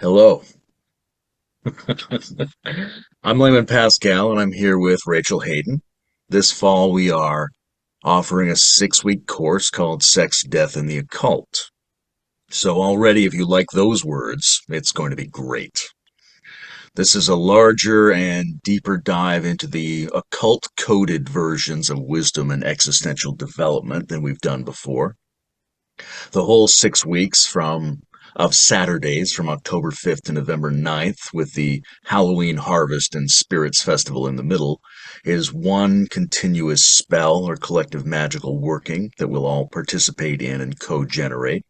Hello. I'm Layman Pascal, and I'm here with Rachel Hayden. This fall, we are offering a 6-week course called Sex, Death, and the Occult. So, already, if you like those words, it's going to be great. This is a larger and deeper dive into the occult coded versions of wisdom and existential development than we've done before. The whole 6 weeks of Saturdays from October 5th to November 9th, with the Halloween Harvest and Spirits Festival in the middle, is one continuous spell or collective magical working that we'll all participate in and co-generate.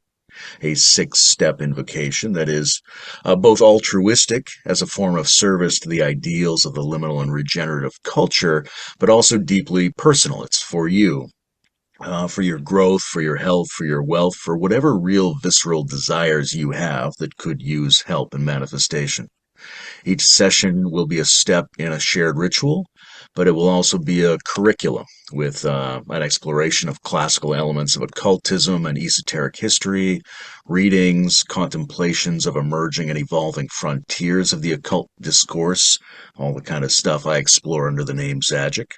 A 6-step invocation that is both altruistic as a form of service to the ideals of the liminal and regenerative culture, but also deeply personal. It's for you, for your growth, for your health, for your wealth, for whatever real visceral desires you have that could use help and manifestation. Each session will be a step in a shared ritual, but it will also be a curriculum with an exploration of classical elements of occultism and esoteric history, readings, contemplations of emerging and evolving frontiers of the occult discourse, all the kind of stuff I explore under the name Zajic.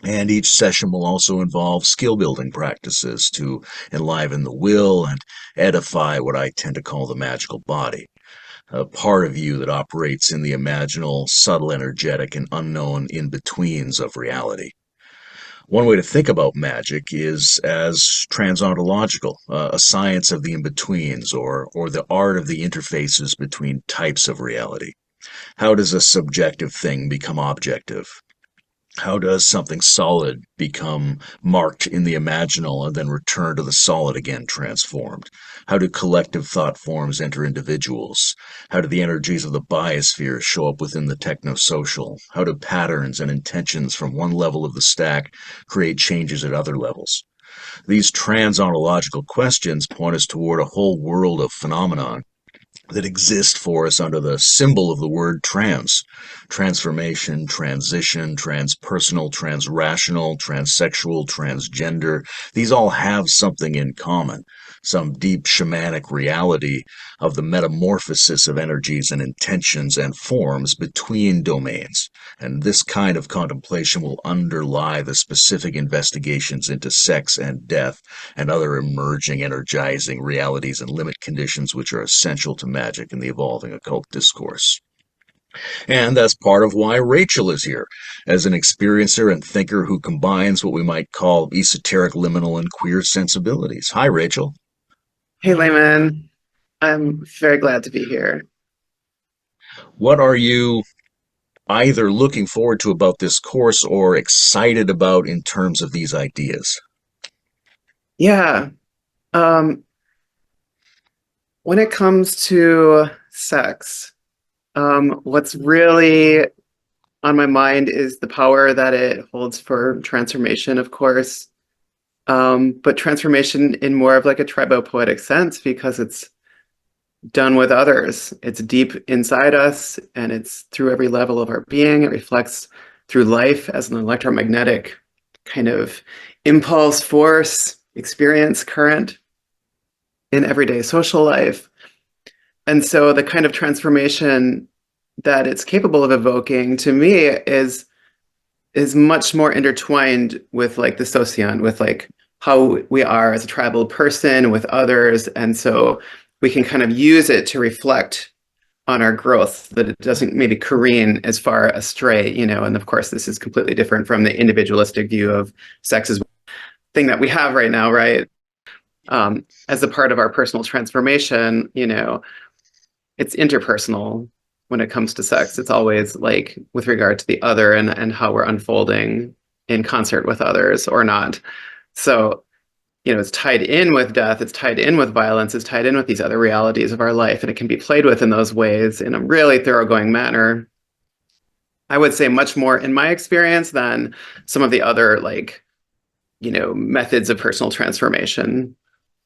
And each session will also involve skill building practices to enliven the will and edify what I tend to call the magical body, a part of you that operates in the imaginal, subtle, energetic, and unknown in betweens of reality. One way to think about magic is as transontological, a science of the in betweens, or the art of the interfaces between types of reality. How does a subjective thing become objective? How does something solid become marked in the imaginal and then return to the solid again transformed? How do collective thought forms enter individuals? How do the energies of the biosphere show up within the technosocial? How do patterns and intentions from one level of the stack create changes at other levels? These transontological questions point us toward a whole world of phenomenon that exist for us under the symbol of the word trans. Transformation, transition, transpersonal, transrational, transsexual, transgender. These all have something in common, some deep shamanic reality of the metamorphosis of energies and intentions and forms between domains. And this kind of contemplation will underlie the specific investigations into sex and death and other emerging energizing realities and limit conditions which are essential to magic and the evolving occult discourse. And that's part of why Rachel is here, as an experiencer and thinker who combines what we might call esoteric, liminal, and queer sensibilities. Hi, Rachel. Hey, Layman. I'm very glad to be here. What are you either looking forward to about this course or excited about in terms of these ideas? Yeah. Um, when it comes to sex, what's really on my mind is the power that it holds for transformation, of course, but transformation in more of like a tribopoetic sense because it's done with others. It's deep inside us and it's through every level of our being. It reflects through life as an electromagnetic kind of impulse, force, experience, current in everyday social life. And so the kind of transformation that it's capable of evoking to me is much more intertwined with like the socion, with like how we are as a tribal person with others. And so we can kind of use it to reflect on our growth, that it doesn't maybe careen as far astray, and of course this is completely different from the individualistic view of sex as thing that we have right now, right? As a part of our personal transformation, it's interpersonal when it comes to sex. It's always like with regard to the other and how we're unfolding in concert with others or not. So, it's tied in with death, it's tied in with violence, it's tied in with these other realities of our life, and it can be played with in those ways in a really thoroughgoing manner. I would say much more in my experience than some of the other like, methods of personal transformation.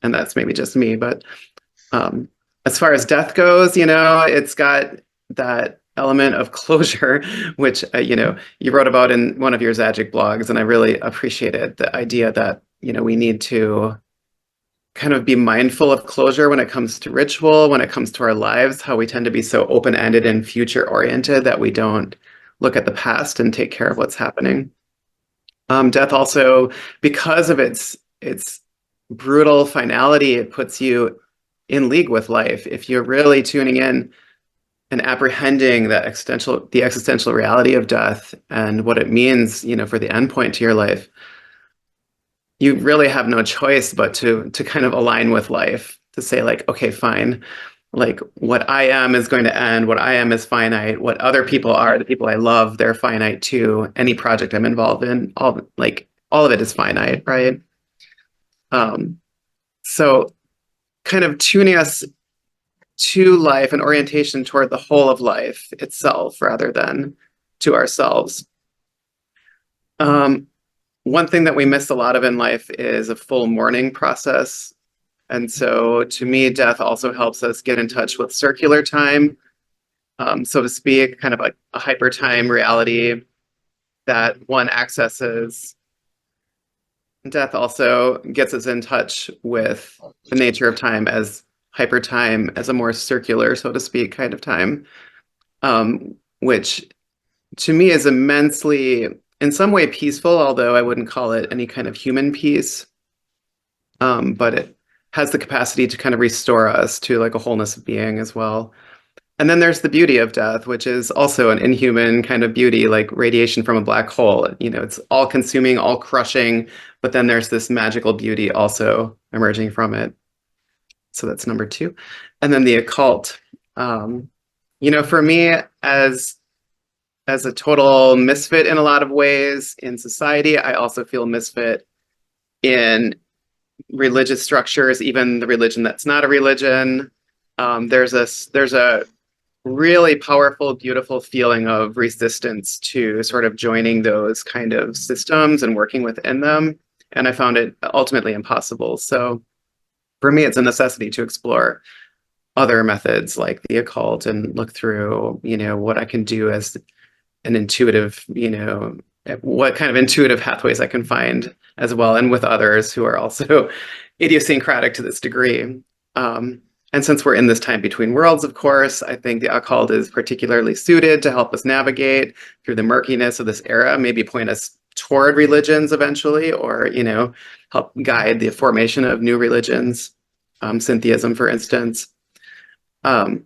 And that's maybe just me, but as far as death goes, it's got that element of closure, which, you wrote about in one of your Zajic blogs. And I really appreciated the idea that, we need to kind of be mindful of closure when it comes to ritual, when it comes to our lives, how we tend to be so open-ended and future-oriented that we don't look at the past and take care of what's happening. Death also, because of its brutal finality, it puts you in league with life. If you're really tuning in and apprehending the existential reality of death and what it means, for the endpoint to your life, you really have no choice but to kind of align with life, to say like, okay, fine, like what I am is going to end, what I am is finite, what other people are, the people I love, they're finite too. Any project I'm involved in, all of it is finite, right? Um, so kind of tuning us to life and orientation toward the whole of life itself rather than to ourselves. One thing that we miss a lot of in life is a full mourning process. And so to me, death also helps us get in touch with circular time, so to speak, kind of a hyper time reality that one accesses. Death also gets us in touch with the nature of time as hyper time, as a more circular, so to speak, kind of time, which to me is immensely, in some way, peaceful, although I wouldn't call it any kind of human peace. But it has the capacity to kind of restore us to like a wholeness of being as well. And then there's the beauty of death, which is also an inhuman kind of beauty, like radiation from a black hole. It's all consuming, all crushing, but then there's this magical beauty also emerging from it. So that's number two. And then the occult. For me, as a total misfit in a lot of ways in society, I also feel misfit in religious structures, even the religion that's not a religion. There's a really powerful, beautiful feeling of resistance to sort of joining those kind of systems and working within them. And I found it ultimately impossible. So for me, it's a necessity to explore other methods like the occult and look through, what I can do as an intuitive, what kind of intuitive pathways I can find as well, and with others who are also idiosyncratic to this degree. And since we're in this time between worlds, of course, I think the occult is particularly suited to help us navigate through the murkiness of this era, maybe point us toward religions eventually, or, help guide the formation of new religions, syntheism, for instance. And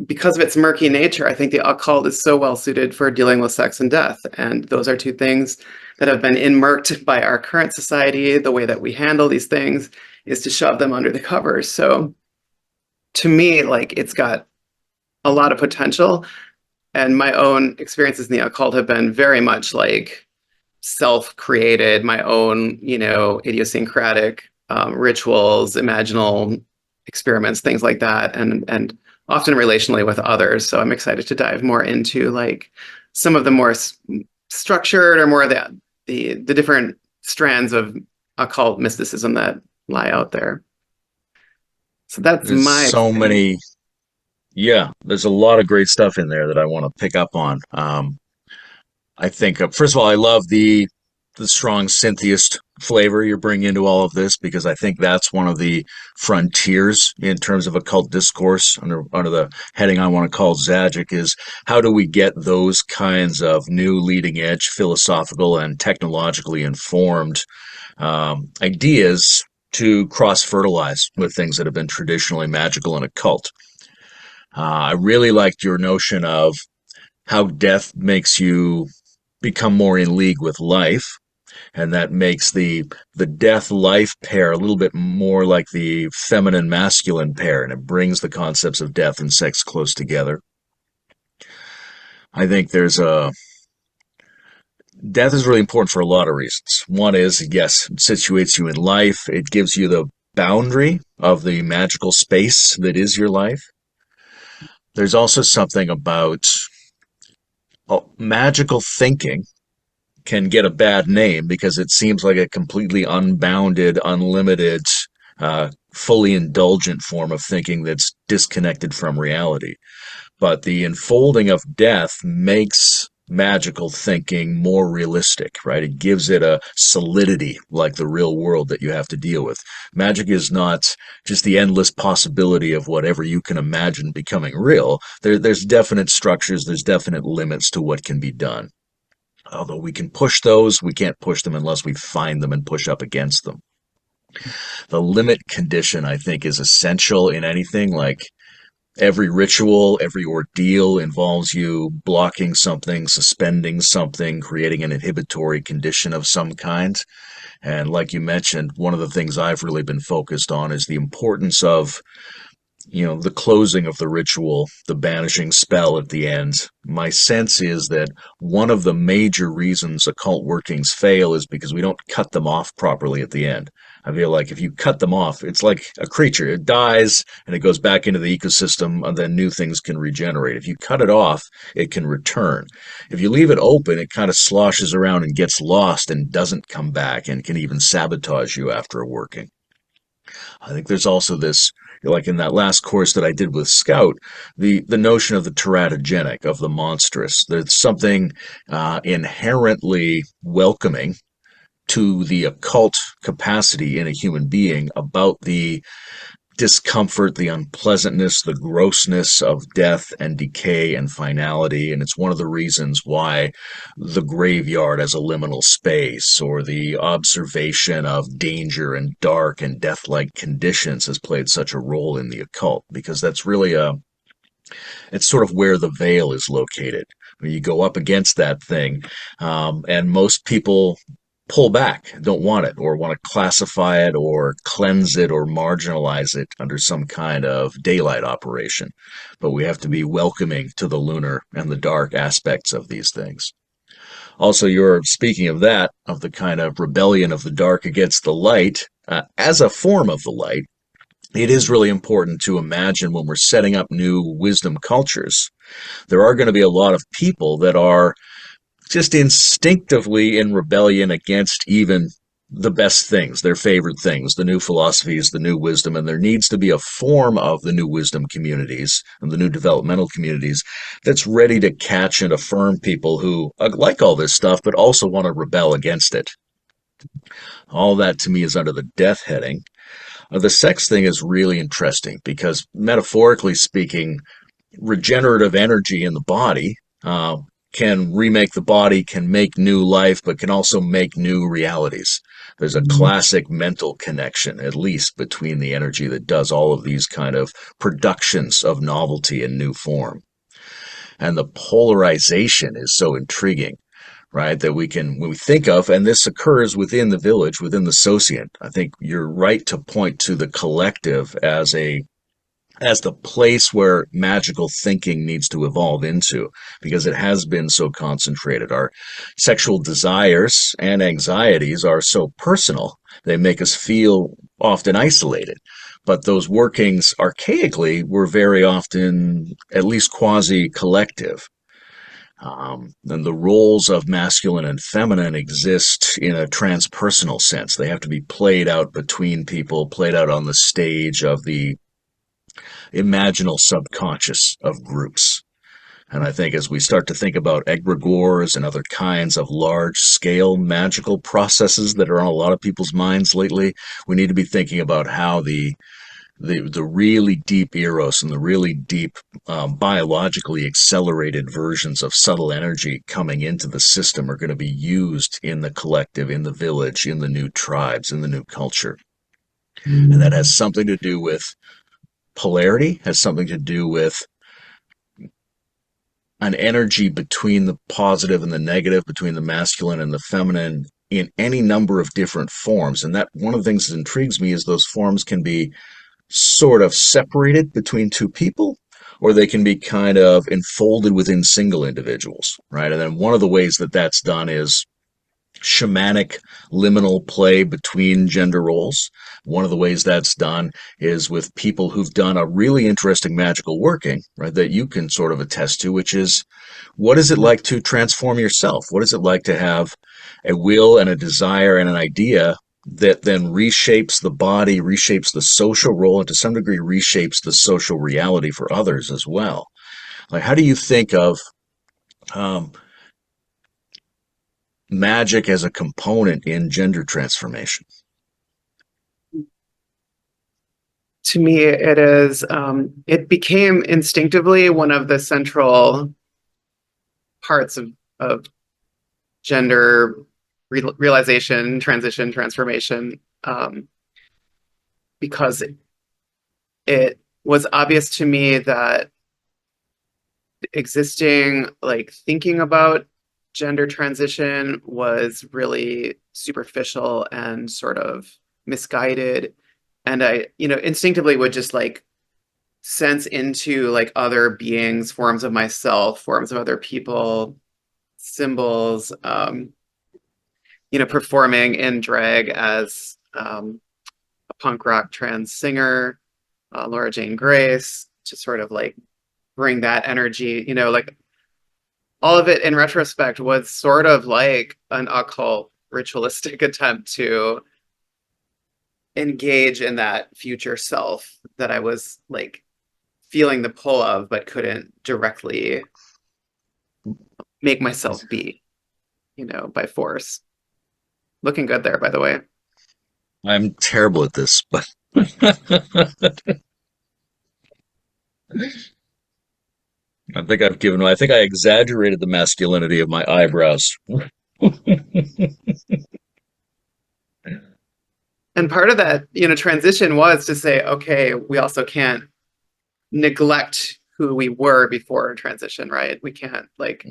because of its murky nature, I think the occult is so well suited for dealing with sex and death. And those are two things that have been inmurked by our current society. The way that we handle these things is to shove them under the covers. So to me, like, it's got a lot of potential. And my own experiences in the occult have been very much like self-created, my own, idiosyncratic rituals, imaginal experiments, things like that. And often relationally with others. So I'm excited to dive more into like some of the more structured or more of the different strands of occult mysticism that lie out there. So that's There's my so experience. many, yeah, there's a lot of great stuff in there that I want to pick up on. I think, first of all, I love the strong syntheist flavor you're bringing into all of this because I think that's one of the frontiers in terms of occult discourse under the heading I want to call Zajic is how do we get those kinds of new leading edge philosophical and technologically informed ideas to cross fertilize with things that have been traditionally magical and occult. I really liked your notion of how death makes you become more in league with life, and that makes the death life pair a little bit more like the feminine masculine pair, and it brings the concepts of death and sex close together. I think there's a death is really important for a lot of reasons. One is, yes, it situates you in life. It gives you the boundary of the magical space that is your life. There's also something about magical thinking can get a bad name because it seems like a completely unbounded, unlimited, fully indulgent form of thinking that's disconnected from reality. But the enfolding of death makes magical thinking more realistic, right? It gives it a solidity like the real world that you have to deal with. Magic is not just the endless possibility of whatever you can imagine becoming real. There's definite structures, there's definite limits to what can be done. Although we can push those, we can't push them unless we find them and push up against them. The limit condition, I think, is essential in anything. Like every ritual, every ordeal involves you blocking something, suspending something, creating an inhibitory condition of some kind. And like you mentioned, one of the things I've really been focused on is the importance of the closing of the ritual, the banishing spell at the end. My sense is that one of the major reasons occult workings fail is because we don't cut them off properly at the end. I feel like if you cut them off, it's like a creature. It dies and it goes back into the ecosystem, and then new things can regenerate. If you cut it off, it can return. If you leave it open, it kind of sloshes around and gets lost and doesn't come back and can even sabotage you after a working. I think there's also this, like in that last course that I did with Scout, the notion of the teratogenic, of the monstrous. There's something inherently welcoming to the occult capacity in a human being about the discomfort, the unpleasantness, the grossness of death and decay and finality. And it's one of the reasons why the graveyard as a liminal space or the observation of danger and dark and death-like conditions has played such a role in the occult, because that's really it's sort of where the veil is located. When you go up against that thing, and most people pull back, don't want it, or want to classify it, or cleanse it, or marginalize it under some kind of daylight operation. But we have to be welcoming to the lunar and the dark aspects of these things. Also, you're speaking of that, of the kind of rebellion of the dark against the light, as a form of the light. It is really important to imagine when we're setting up new wisdom cultures, there are going to be a lot of people that are just instinctively in rebellion against even the best things, their favorite things, the new philosophies, the new wisdom, and there needs to be a form of the new wisdom communities and the new developmental communities that's ready to catch and affirm people who like all this stuff but also want to rebel against it. All that to me is under the death heading. The sex thing is really interesting because, metaphorically speaking, regenerative energy in the body can remake the body, can make new life, but can also make new realities. There's a classic mental connection, at least, between the energy that does all of these kind of productions of novelty and new form. And the polarization is so intriguing, right? That we can, when we think of, and this occurs within the village, within the sociant. I think you're right to point to the collective as the place where magical thinking needs to evolve into, because it has been so concentrated. Our sexual desires and anxieties are so personal. They make us feel often isolated. But those workings archaically were very often at least quasi-collective. And the roles of masculine and feminine exist in a transpersonal sense. They have to be played out between people, played out on the stage of the imaginal subconscious of groups. And I think as we start to think about egregores and other kinds of large scale magical processes that are on a lot of people's minds lately, we need to be thinking about how the really deep eros and the really deep biologically accelerated versions of subtle energy coming into the system are going to be used in the collective, in the village, in the new tribes, in the new culture. And that has something to do with polarity, has something to do with an energy between the positive and the negative, between the masculine and the feminine, in any number of different forms. And that one of the things that intrigues me is those forms can be sort of separated between two people, or they can be kind of enfolded within single individuals, right? And then one of the ways that that's done is shamanic liminal play between gender roles. One of the ways that's done is with people who've done a really interesting magical working, right, that you can sort of attest to, which is, what is it like to transform yourself? What is it like to have a will and a desire and an idea that then reshapes the body, reshapes the social role, and to some degree reshapes the social reality for others as well? Like, how do you think of magic as a component in gender transformation? To me, it is, it became instinctively one of the central parts of gender realization, transition, transformation, because it was obvious to me that existing, like thinking about gender transition was really superficial and sort of misguided. And I, instinctively would just like sense into like other beings, forms of myself, forms of other people, symbols, performing in drag as a punk rock trans singer, Laura Jane Grace, to sort of like bring that energy, like all of it in retrospect was sort of like an occult ritualistic attempt to engage in that future self that I was like feeling the pull of, but couldn't directly make myself be, by force. Looking good there, by the way. I'm terrible at this, but I think I exaggerated the masculinity of my eyebrows. And part of that, transition was to say, okay, we also can't neglect who we were before transition, right? We can't like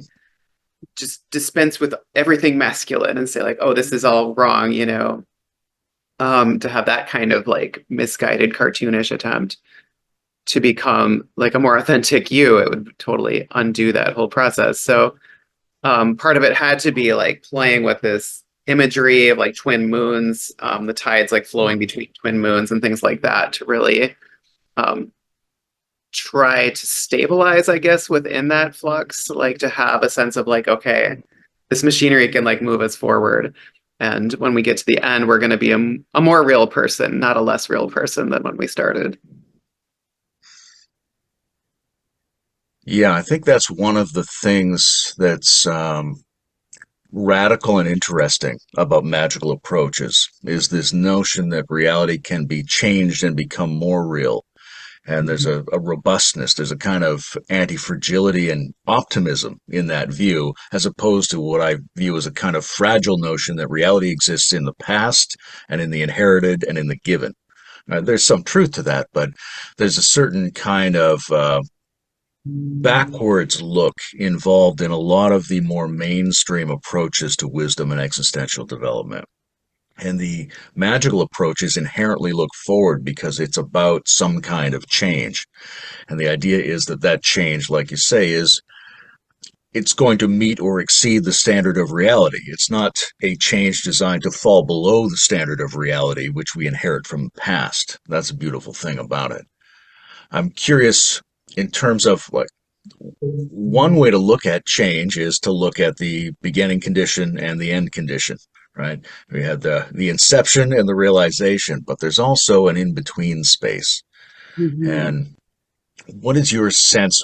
just dispense with everything masculine and say like, oh, this is all wrong, to have that kind of like misguided cartoonish attempt to become like a more authentic you, it would totally undo that whole process. So part of it had to be like playing with this imagery of like twin moons, the tides like flowing between twin moons and things like that to really um, try to stabilize, I guess, within that flux, like to have a sense of like, okay, this machinery can like move us forward. And when we get to the end, we're going to be a more real person, not a less real person than when we started. Yeah, I think that's one of the things that's radical and interesting about magical approaches is this notion that reality can be changed and become more real. And there's a robustness, there's a kind of anti-fragility and optimism in that view, as opposed to what I view as a kind of fragile notion that reality exists in the past and in the inherited and in the given. There's some truth to that, but there's a certain kind of backwards look involved in a lot of the more mainstream approaches to wisdom and existential development. And the magical approaches inherently look forward because it's about some kind of change. And the idea is that that change, like you say, is it's going to meet or exceed the standard of reality. It's not a change designed to fall below the standard of reality, which we inherit from the past. That's a beautiful thing about it. I'm curious in terms of like one way to look at change is to look at the beginning condition and the end condition, right? We had the inception and the realization, but there's also an in between space. Mm-hmm. And what is your sense?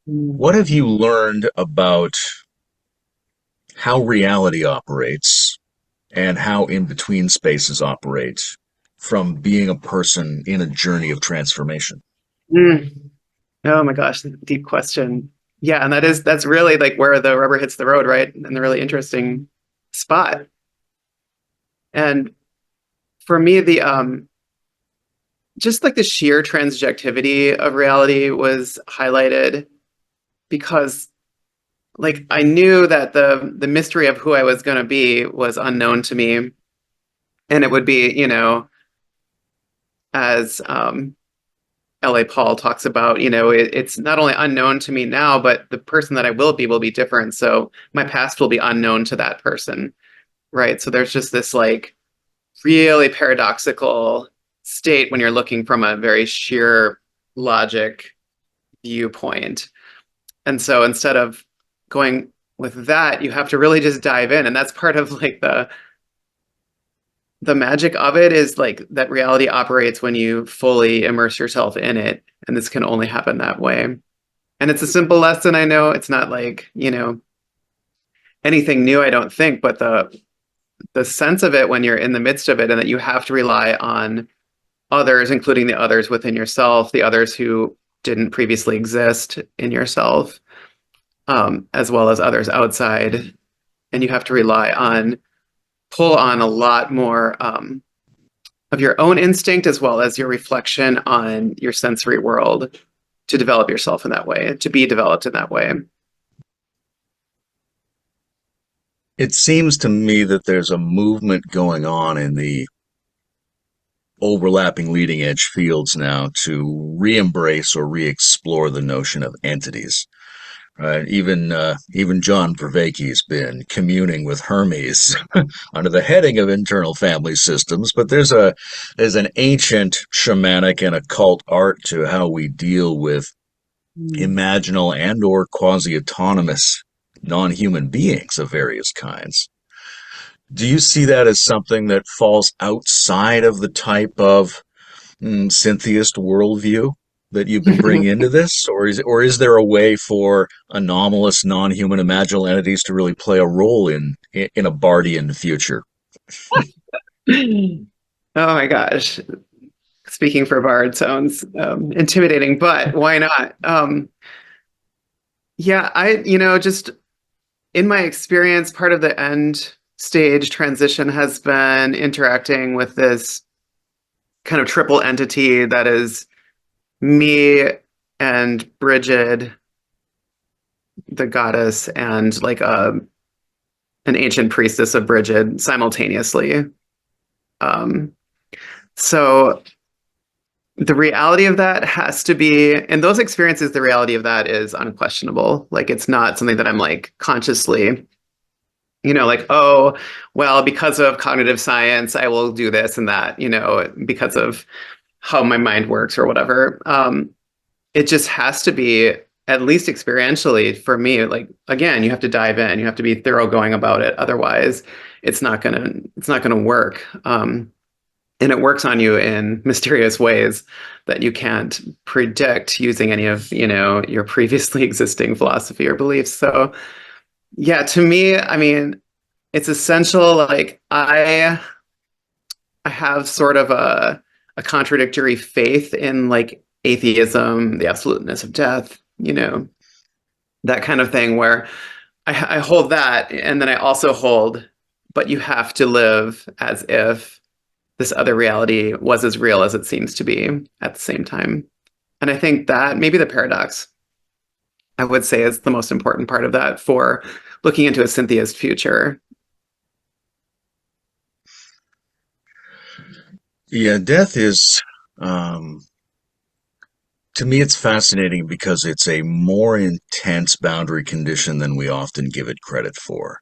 What have you learned about how reality operates and how in between spaces operate from being a person in a journey of transformation? Mm. Oh my gosh, deep question. Yeah, and that's really like where the rubber hits the road, right? And the really interesting spot. And for me, the just like the sheer transjectivity of reality was highlighted because like I knew that the mystery of who I was going to be was unknown to me, and it would be, as LA Paul talks about, it's not only unknown to me now, but the person that I will be different. So my past will be unknown to that person, right? So there's just this like really paradoxical state when you're looking from a very sheer logic viewpoint. And so instead of going with that, you have to really just dive in. And that's part of like the magic of it is like that reality operates when you fully immerse yourself in it. And this can only happen that way. And it's a simple lesson, I know. It's not like, anything new, I don't think, but the sense of it when you're in the midst of it, and that you have to rely on others, including the others within yourself, the others who didn't previously exist in yourself, as well as others outside. And you have to pull on a lot more of your own instinct as well as your reflection on your sensory world to develop yourself in that way, to be developed in that way. It seems to me that there's a movement going on in the overlapping leading edge fields now to re-embrace or re-explore the notion of entities. Right? Even John Vervaeke's been communing with Hermes under the heading of internal family systems, but there's an ancient shamanic and occult art to how we deal with Mm. imaginal and or quasi-autonomous non-human beings of various kinds. Do you see that as something that falls outside of the type of syntheist worldview that you've been bringing into this, or is there a way for anomalous non-human imaginal entities to really play a role in a Bardian future? Oh my gosh. Speaking for Bard sounds intimidating, but why not? Yeah, just in my experience, part of the end stage transition has been interacting with this kind of triple entity that is me and Brigid, the goddess, and like an ancient priestess of Brigid simultaneously. Um, so the reality of that has to be, in those experiences, the reality of that is unquestionable. Like it's not something that I'm like consciously, like, oh, well, because of cognitive science, I will do this and that, because of how my mind works or whatever. It just has to be at least experientially for me. Like again, you have to dive in. You have to be thoroughgoing about it. Otherwise, it's not gonna work. And it works on you in mysterious ways that you can't predict using any of your previously existing philosophy or beliefs. So yeah, to me, I mean, it's essential. Like I have sort of a contradictory faith in like atheism, the absoluteness of death, that kind of thing, where I hold that, and then I also hold, but you have to live as if this other reality was as real as it seems to be at the same time. And I think that maybe the paradox, I would say, is the most important part of that for looking into a syntheist future. Yeah, death is, um, to me, it's fascinating because it's a more intense boundary condition than we often give it credit for.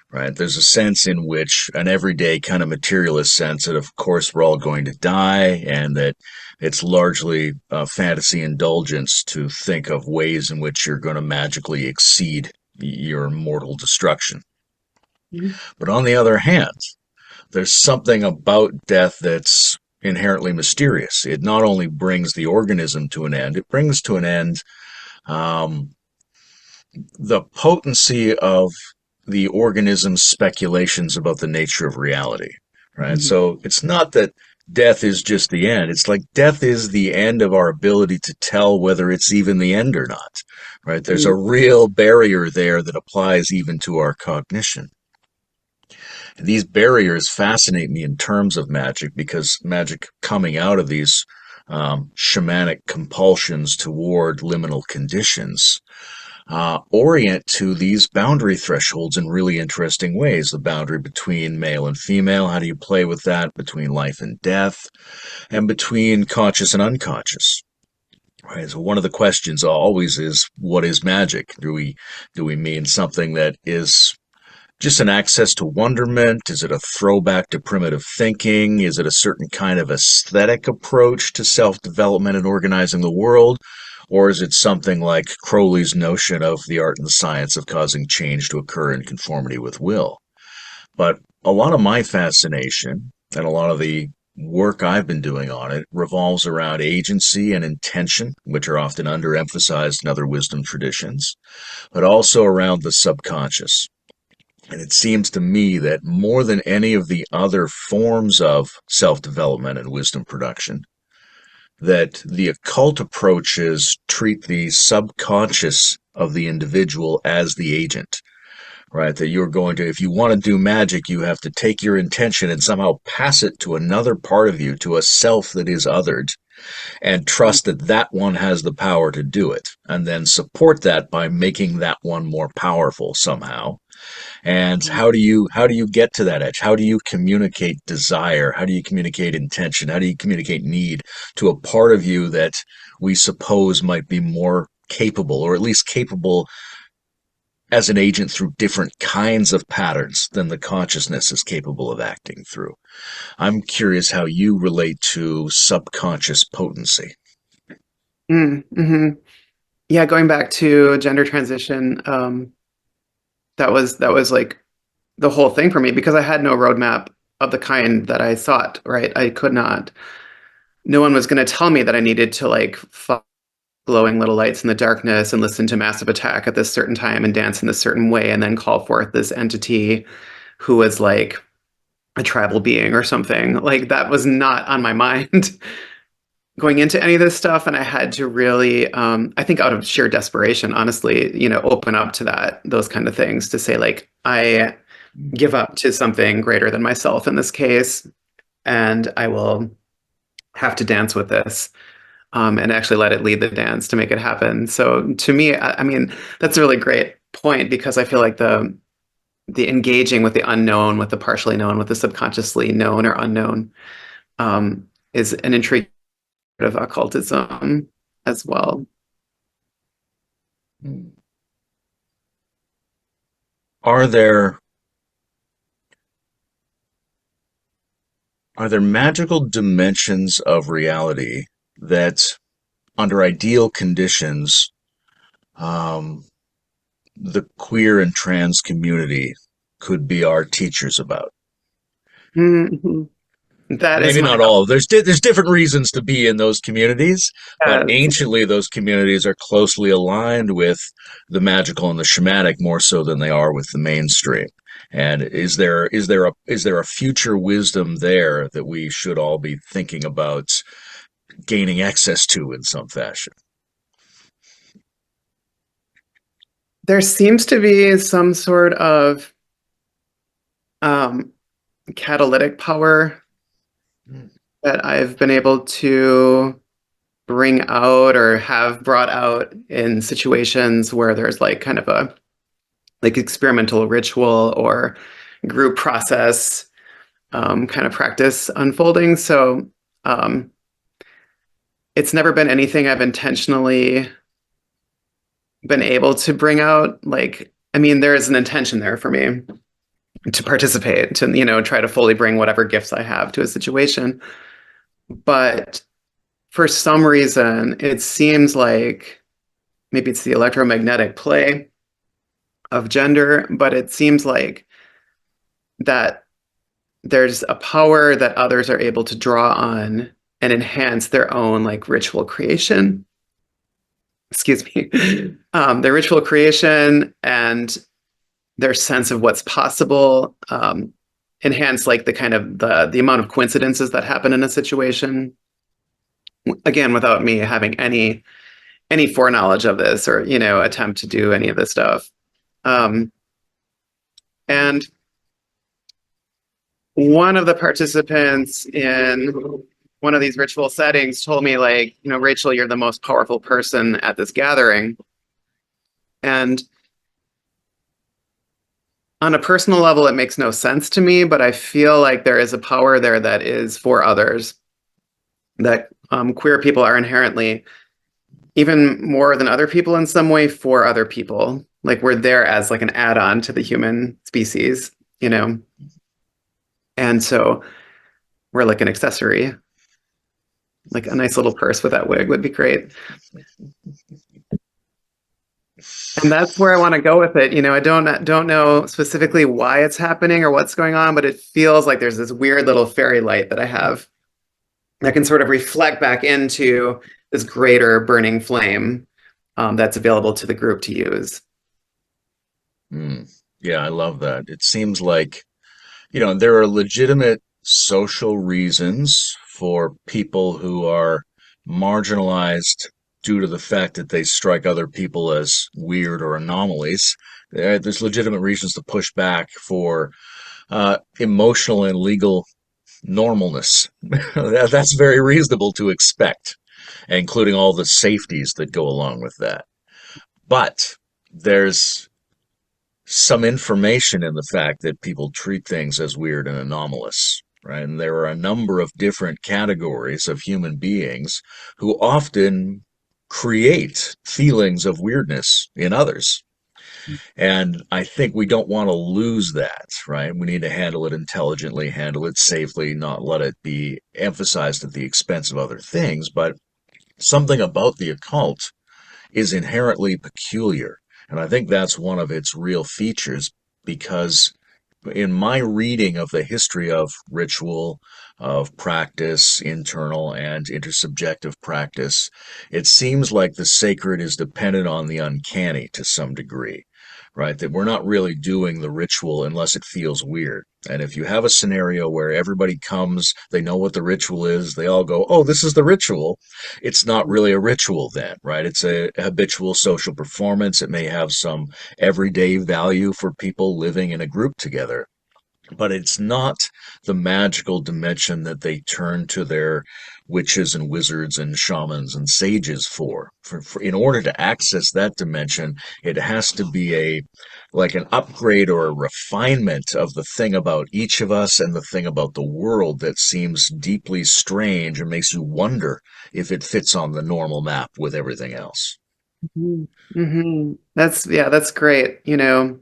Right? There's a sense in which, an everyday kind of materialist sense, that of course we're all going to die, and that it's largely fantasy indulgence to think of ways in which you're going to magically exceed your mortal destruction. Mhm. But on the other hand, there's something about death that's inherently mysterious. It not only brings the organism to an end, it brings to an end um, the potency of the organism's speculations about the nature of reality, right? Mhm. So it's not that death is just the end. It's like death is the end of our ability to tell whether it's even the end or not, right? There's a Mhm. real barrier there that applies even to our cognition. And these barriers fascinate me in terms of magic, because magic coming out of these shamanic compulsions toward liminal conditions orient to these boundary thresholds in really interesting ways. The boundary between male and female, how do you play with that? Between life and death, and between conscious and unconscious. Right. So one of the questions always is, what is magic? Do we mean something that is just an access to wonderment? Is it a throwback to primitive thinking? Is it a certain kind of aesthetic approach to self-development and organizing the world? Or is it something like Crowley's notion of the art and the science of causing change to occur in conformity with will? But a lot of my fascination and a lot of the work I've been doing on it revolves around agency and intention, which are often underemphasized in other wisdom traditions, but also around the subconscious. And it seems to me that more than any of the other forms of self development and wisdom production, that the occult approaches treat the subconscious of the individual as the agent, right? That you're going to, if you want to do magic, you have to take your intention and somehow pass it to another part of you, to a self that is othered, and trust that that one has the power to do it, and then support that by making that one more powerful somehow. And how do you get to that edge? How do you communicate desire? How do you communicate intention? How do you communicate need to a part of you that we suppose might be more capable, or at least capable as an agent through different kinds of patterns than the consciousness is capable of acting through? I'm curious how you relate to subconscious potency. Mm-hmm. Yeah, going back to gender transition, that was like the whole thing for me because I had no roadmap of the kind that I sought, right? I could not. No one was going to tell me that I needed to like follow glowing little lights in the darkness and listen to Massive Attack at this certain time and dance in this certain way and then call forth this entity who was like a tribal being or something. Like that was not on my mind going into any of this stuff. And I had to really, I think out of sheer desperation, honestly, open up to those kind of things to say, like, I give up to something greater than myself in this case, and I will have to dance with this. And actually let it lead the dance to make it happen. So to me, I mean, that's a really great point because I feel like the engaging with the unknown, with the partially known, with the subconsciously known or unknown, is an intriguing part of occultism as well. Are there are there magical dimensions of reality that, under ideal conditions, um, the queer and trans community could be our teachers about? Mhm. That is Maybe my not all. There's different reasons to be in those communities, but yes. anciently those communities are closely aligned with the magical and the shamanic more so than they are with the mainstream. And is there a future wisdom there that we should all be thinking about gaining access to in some fashion? There seems to be some sort of um, catalytic power that I've been able to bring out or have brought out in situations where there's like kind of a like experimental ritual or group process kind of practice unfolding. So um, it's never been anything I've intentionally been able to bring out. Like, I mean, there is an intention there for me to participate, to, try to fully bring whatever gifts I have to a situation. But for some reason, it seems like maybe it's the electromagnetic play of gender, but it seems like that there's a power that others are able to draw on and enhance their own like ritual creation. Excuse me. Their ritual creation and their sense of what's possible, enhance like the kind of the amount of coincidences that happen in a situation. Again, without me having any foreknowledge of this or attempt to do any of this stuff. Um, and one of the participants in one of these ritual settings told me, like, Rachel, you're the most powerful person at this gathering. And on a personal level, it makes no sense to me, but I feel like there is a power there that is for others, that queer people are inherently, even more than other people in some way, for other people. Like we're there as like an add-on to the human species, And so we're like an accessory. Like a nice little purse with that wig would be great. And that's where I want to go with it. I don't know specifically why it's happening or what's going on, but it feels like there's this weird little fairy light that I have that can sort of reflect back into this greater burning flame that's available to the group to use. Hmm. Yeah, I love that. It seems like, there are legitimate social reasons for people who are marginalized due to the fact that they strike other people as weird or anomalies. There's legitimate reasons to push back for emotional and legal normalness. That's very reasonable to expect, including all the safeties that go along with that. But there's some information in the fact that people treat things as weird and anomalous, right? And there are a number of different categories of human beings who often create feelings of weirdness in others. And I think we don't want to lose that, right? We need to handle it intelligently, handle it safely, not let it be emphasized at the expense of other things. But something about the occult is inherently peculiar. And I think that's one of its real features because in my reading of the history of ritual, of practice, internal and intersubjective practice, it seems like the sacred is dependent on the uncanny to some degree, right? That we're not really doing the ritual unless it feels weird. And if you have a scenario where everybody comes, they know what the ritual is, they all go, oh, this is the ritual, it's not really a ritual then, right? It's a habitual social performance. It may have some everyday value for people living in a group together, but it's not the magical dimension that they turn to their witches and wizards and shamans and sages for. In order to access that dimension, it has to be a like an upgrade or a refinement of the thing about each of us and the thing about the world that seems deeply strange and makes you wonder if it fits on the normal map with everything else. Mm-hmm. That's great, and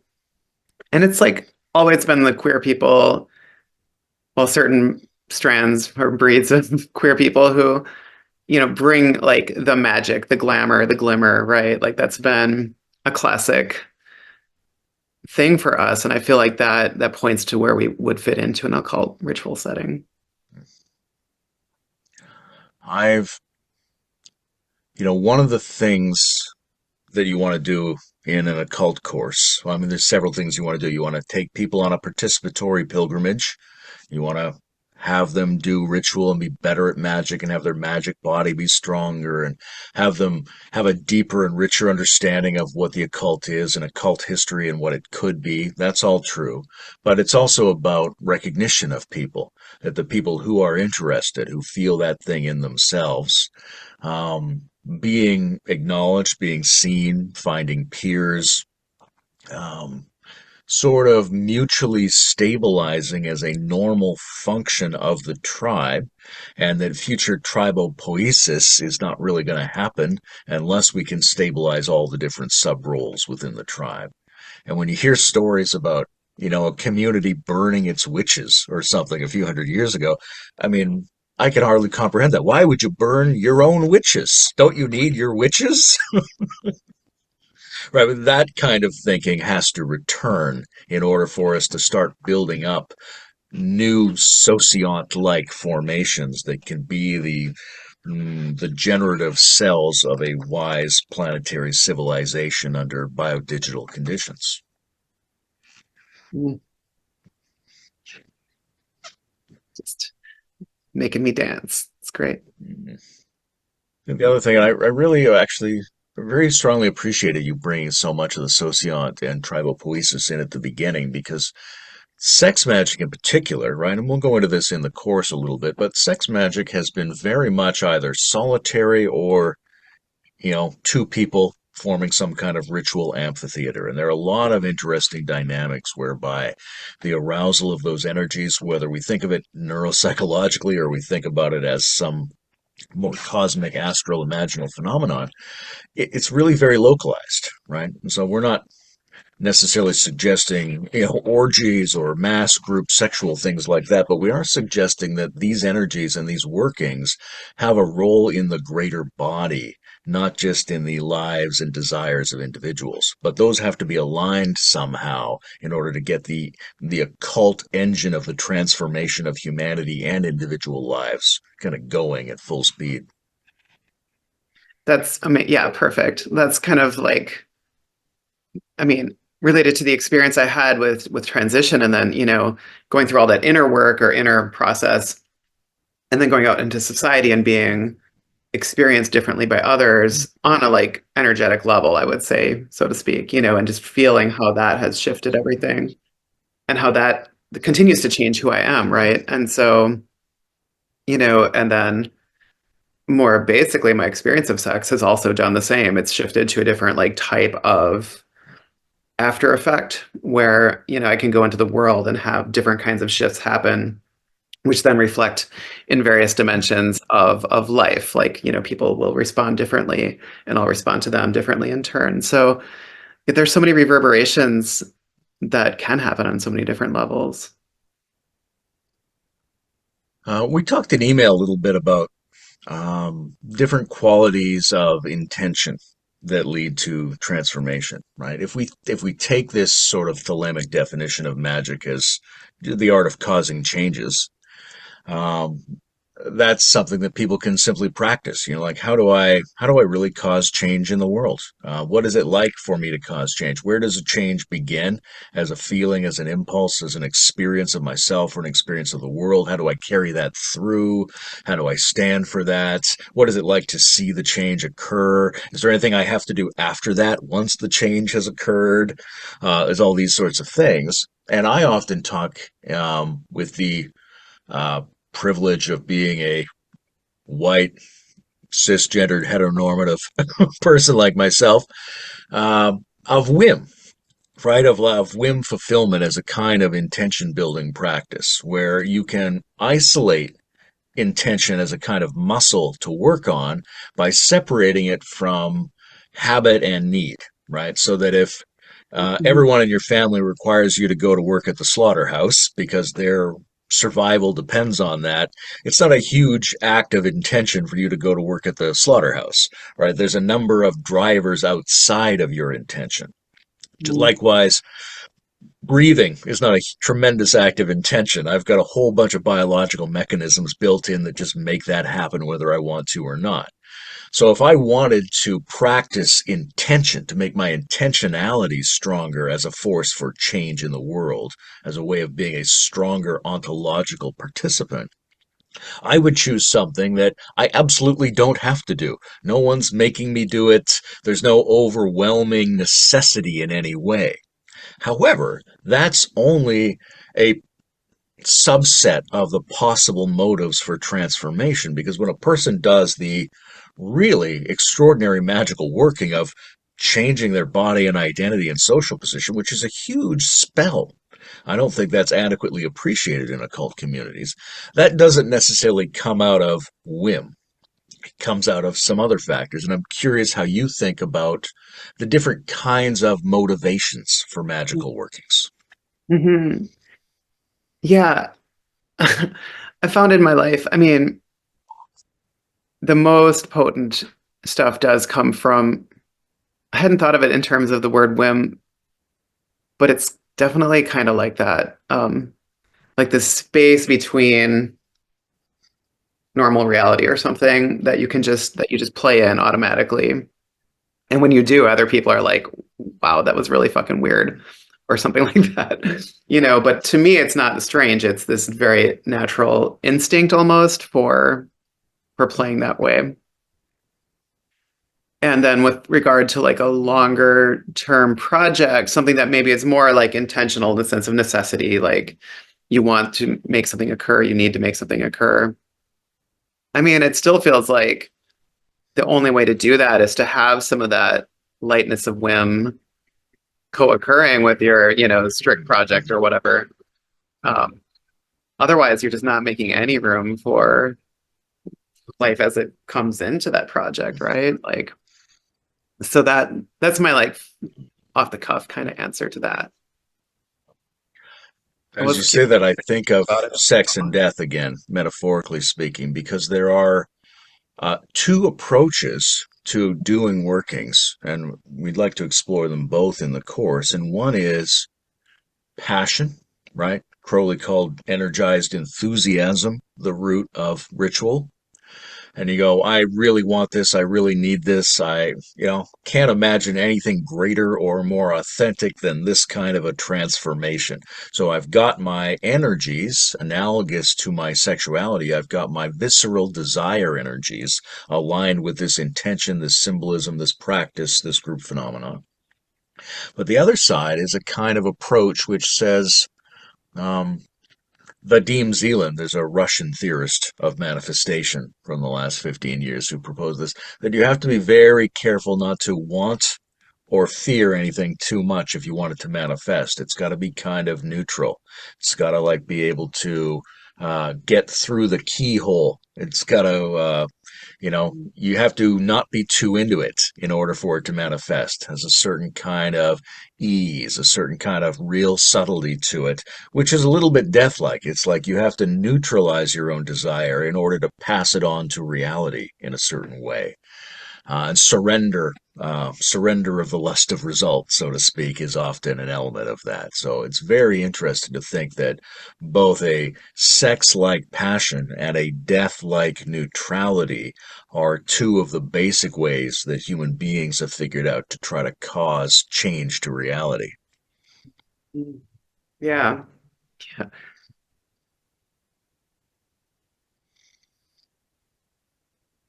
it's like always been the queer people, well, certain strands or breeds of queer people who, bring like the magic, the glamour, the glimmer, right? Like that's been a classic thing for us. And I feel like that points to where we would fit into an occult ritual setting. I've, one of the things that you want to do in an occult course. Well, I mean, there's several things you want to do. You want to take people on a participatory pilgrimage. You want to have them do ritual and be better at magic and have their magic body be stronger and have them have a deeper and richer understanding of what the occult is and occult history and what it could be. That's all true. But it's also about recognition of people, that the people who are interested, who feel that thing in themselves, being acknowledged, being seen, finding peers, um, sort of mutually stabilizing as a normal function of the tribe, and that future tribopoesis is not really going to happen unless we can stabilize all the different sub roles within the tribe. And when you hear stories about, a community burning its witches or something a few hundred years ago, I mean, I can hardly comprehend that. Why would you burn your own witches? Don't you need your witches? Right? But that kind of thinking has to return in order for us to start building up new sociont-like formations that can be the generative cells of a wise planetary civilization under biodigital conditions. Mm, just making me dance. It's great. Mm-hmm. And the other thing, I really actually very strongly appreciated you bringing so much of the sociant and tribal poesis in at the beginning because sex magic in particular, right? And we'll go into this in the course a little bit, but sex magic has been very much either solitary or, two people forming some kind of ritual amphitheater. And there are a lot of interesting dynamics whereby the arousal of those energies, whether we think of it neuropsychologically or we think about it as some more cosmic astral imaginal phenomenon, it's really very localized, right? And so we're not necessarily suggesting, orgies or mass group sexual things like that, but we are suggesting that these energies and these workings have a role in the greater body, not just in the lives and desires of individuals. But those have to be aligned somehow in order to get the occult engine of the transformation of humanity and individual lives kind of going at full speed. Yeah, perfect. That's kind of like, I mean, related to the experience I had with transition, and then going through all that inner work or inner process, and then going out into society and being experienced differently by others on a like energetic level, I would say, so to speak, and just feeling how that has shifted everything and how that continues to change who I am, right? And so, and then more basically, my experience of sex has also done the same. It's shifted to a different like type of after effect where, I can go into the world and have different kinds of shifts happen, which then reflect in various dimensions of life. Like, people will respond differently and I'll respond to them differently in turn. So there's so many reverberations that can happen on so many different levels. We talked in email a little bit about different qualities of intention that lead to transformation, right? If we take this sort of thalamic definition of magic as the art of causing changes, um, that's something that people can simply practice. Like how do I really cause change in the world? What is it like for me to cause change? Where does a change begin? As a feeling, as an impulse, as an experience of myself or an experience of the world? How do I carry that through? How do I stand for that? What is it like to see the change occur? Is there anything I have to do after that once the change has occurred? There's all these sorts of things. And I often talk with the uh, privilege of being a white, cisgendered, heteronormative person like myself, of whim, right? Of whim fulfillment as a kind of intention building practice where you can isolate intention as a kind of muscle to work on by separating it from habit and need, right? So that if Mhm. everyone in your family requires you to go to work at the slaughterhouse because their survival depends on that. It's not a huge act of intention for you to go to work at the slaughterhouse, right? There's a number of drivers outside of your intention. Likewise, breathing is not a tremendous act of intention. I've got a whole bunch of biological mechanisms built in that just make that happen whether I want to or not. So if I wanted to practice intention, to make my intentionality stronger as a force for change in the world, as a way of being a stronger ontological participant, I would choose something that I absolutely don't have to do. No one's making me do it. There's no overwhelming necessity in any way. However, that's only a subset of the possible motives for transformation, because when a person does the really extraordinary magical working of changing their body and identity and social position, which is a huge spell, I don't think that's adequately appreciated in occult communities. That doesn't necessarily come out of whim. It comes out of some other factors. And I'm curious how you think about the different kinds of motivations for magical workings. Mhm. Yeah. I found in my life, I mean, the most potent stuff does come from, I hadn't thought of it in terms of the word whim, but it's definitely kind of like that. Like the space between normal reality or something that you just play in automatically. And when you do, other people are like, wow, that was really fucking weird or something like that. But to me it's not strange. It's this very natural instinct almost for playing that way. And then with regard to like a longer term project, something that maybe is more like intentional in the sense of necessity, like you want to make something occur, you need to make something occur. I mean, it still feels like the only way to do that is to have some of that lightness of whim co-occurring with your, strict project or whatever. Um, Otherwise, you're just not making any room for life as it comes into that project, right? Like, so that's my like off the cuff kind of answer to that. I As you was say curious that, I think of about it. sex and death again, metaphorically speaking, because there are two approaches to doing workings, and we'd like to explore them both in the course. And one is passion, right? Crowley called energized enthusiasm the root of ritual. and you go, I really want this, I really need this, can't imagine anything greater or more authentic than this kind of a transformation. So I've got my energies analogous to my sexuality. I've got my visceral desire energies aligned with this intention, this symbolism, this practice, this group phenomenon. But the other side is a kind of approach which says, um, Vadim Zeland, there's a Russian theorist of manifestation from the last 15 years who proposed this, that you have to be very careful not to want or fear anything too much if you want it to manifest. It's got to be kind of neutral. It's got to like be able to get through the keyhole. It's got to, you have to not be too into it in order for it to manifest. It has a certain kind of ease, a certain kind of real subtlety to it, which is a little bit death-like. It's like you have to neutralize your own desire in order to pass it on to reality in a certain way. And surrender of the lust of results, so to speak, is often an element of that. So it's very interesting to think that both a sex-like passion and a death-like neutrality are two of the basic ways that human beings have figured out to try to cause change to reality. Mm. Yeah. Yeah.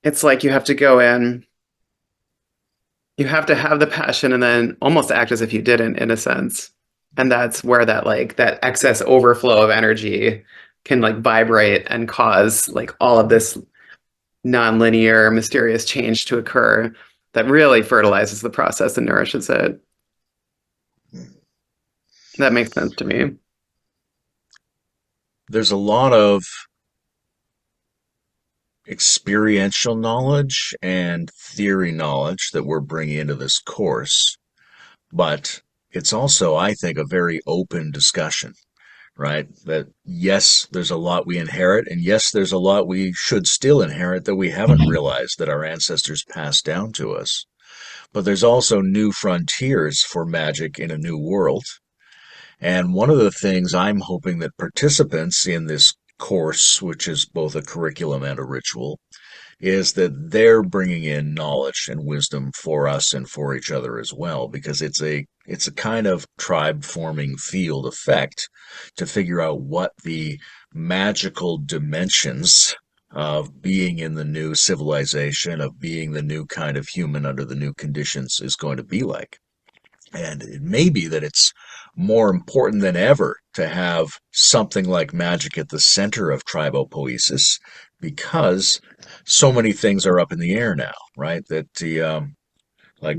It's like you have to go in, you have to have the passion and then almost act as if you didn't, in a sense. And that's where that excess overflow of energy can like vibrate and cause like all of this nonlinear, mysterious change to occur that really fertilizes the process and nourishes it. That makes sense to me. There's a lot of experiential knowledge and theory knowledge that we're bringing into this course, but it's also, I think, a very open discussion, right? That yes, there's a lot we inherit, and yes, there's a lot we should still inherit that we haven't realized that our ancestors passed down to us. But there's also new frontiers for magic in a new world. And one of the things I'm hoping that participants in this course, which is both a curriculum and a ritual, is that they're bringing in knowledge and wisdom for us and for each other as well, because it's a kind of tribe forming field effect to figure out what the magical dimensions of being in the new civilization, of being the new kind of human under the new conditions is going to be like. And it may be that it's more important than ever to have something like magic at the center of tribopoesis because so many things are up in the air now, right? That like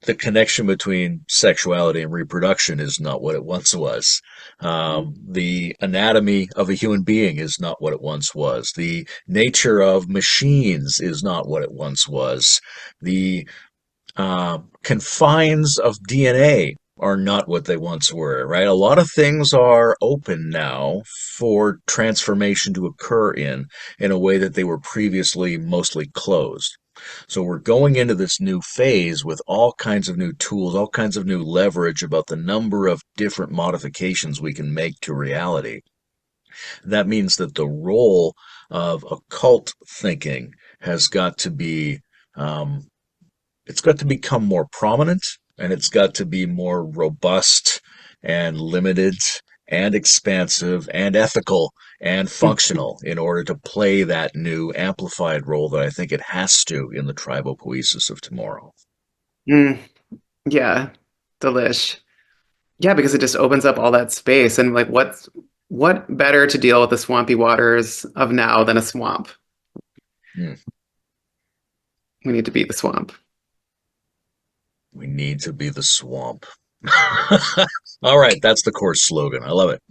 the connection between sexuality and reproduction is not what it once was. The anatomy of a human being is not what it once was. The nature of machines is not what it once was. The confines of DNA are not what they once were, right? A lot of things are open now for transformation to occur in a way that they were previously mostly closed. So we're going into this new phase with all kinds of new tools, all kinds of new leverage about the number of different modifications we can make to reality. That means that the role of occult thinking has got to be um, it's got to become more prominent and it's got to be more robust and limited and expansive and ethical and functional in order to play that new amplified role that I think it has to in the tribopoesis of tomorrow. Mm, yeah, delish. Yeah, because it just opens up all that space. And like, what better to deal with the swampy waters of now than a swamp? Hmm. We need to beat the swamp. We need to be the swamp. All right, that's the course slogan. I love it.